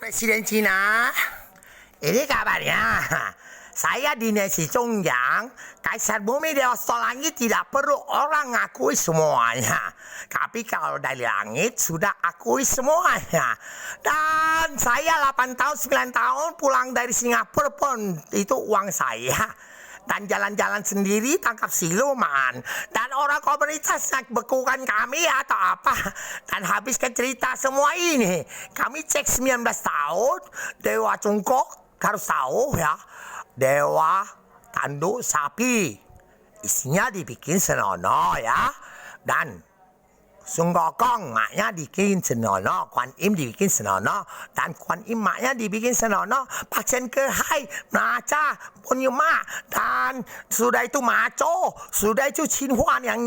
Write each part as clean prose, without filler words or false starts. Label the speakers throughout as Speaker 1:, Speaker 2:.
Speaker 1: Presiden Cina, ini kabarnya. Saya Dinesi Chongyang, Kaisar Bumi Dewa Langit tidak perlu orang akui semuanya. Tapi kalau dari langit sudah akui semuanya. Dan saya 8 tahun, 9 tahun pulang dari Singapura pun itu uang saya. Dan jalan-jalan sendiri tangkap siluman. Dan orang komunitas nak bekukan kami atau apa. Dan habiskan cerita semua ini. Kami cek 19 tahun, Dewa Cungkok, harus tahu ya. Dewa tanduk sapi. Isinya dibikin senonoh ya. Dan Sun Gokong maknya dibikin senonoh, Kuan Im dibikin senonoh, dan Kuan Im maknya dibikin senonoh. Pak Chen Ke Hai, Maca, Punyuma, dan sudah itu Maco, sudah itu Chin Huan yang,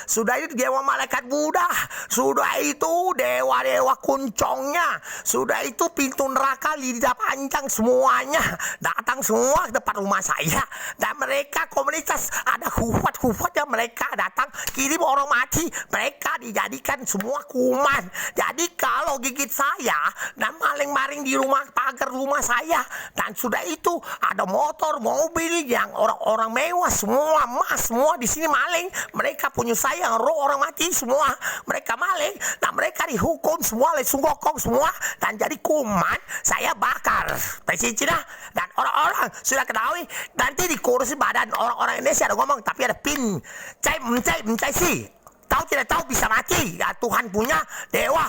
Speaker 1: sudah itu Dewa Malaikat Buddha, sudah itu dewa-dewa kuncongnya, sudah itu pintu neraka lidah panjang semuanya datang semua ke depan rumah saya. Dan mereka komunitas ada hufat yang mereka datang kirim orang mati, mereka dijadikan semua kuman. Jadi kalau gigit saya dan maling-maling di rumah pagar rumah saya, dan sudah itu ada motor, mobil yang orang-orang mewah semua, emas semua di sini maling. Mereka punya saya yang roh orang mati semua, mereka maling. Nah mereka dihukum semua oleh Sun Gokong semua, dan jadi kuman saya bakar Presiden Cina. Dan orang-orang sudah ketahui nanti dikurusi badan orang-orang Indonesia ada ngomong, tapi ada pin mencai si tahu tidak tahu bisa mati ya, Tuhan punya dewa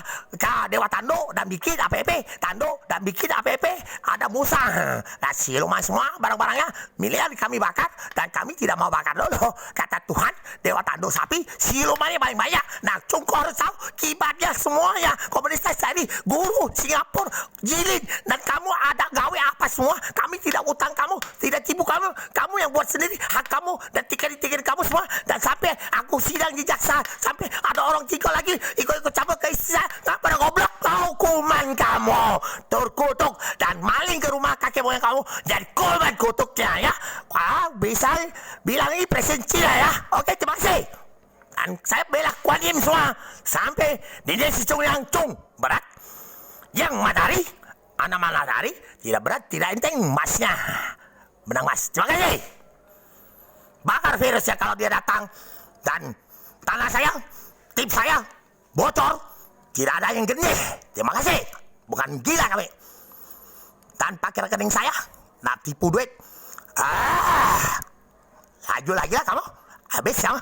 Speaker 1: dewa tanduk dan bikin APP tanduk dan bikin APP ada Musa. Nah siluman semua barang-barangnya miliar kami bakar, dan kami tidak mau bakar dulu. Kata Tuhan dewa tanduk sapi silumannya paling banyak. Nah Cungko harus tahu kibatnya semuanya. Komunitas tadi guru Singapura jilid, dan kamu ada gawe apa semua, kami tidak utang kamu, tidak tipu kamu yang buat sendiri hak kamu dan tiket kamu semua. Dan sampai aku sidang di jaksa, sampai ada orang tiga lagi ikut-ikut campur ke istri saya, nggak pada goblok. Hukuman kamu terkutuk dan maling ke rumah kakek moyang kamu jadi korban kutuknya ya. Wah, bisa bilang ini Presiden Cina ya. Oke, terima kasih. Dan saya bela Kuan Im semua sampai di Desi Chongyang Chung berat. Yang matahari, anak matahari tidak berat, tidak enteng emasnya. Menang mas. Terima kasih. Bakar virusnya kalau dia datang. Dan tanah saya, tip saya bocor, tidak ada yang genih. Terima kasih. Bukan gila kami. Dan pakai rekening saya, nak tipu duit. Laju lagi lah kamu. Habis ya.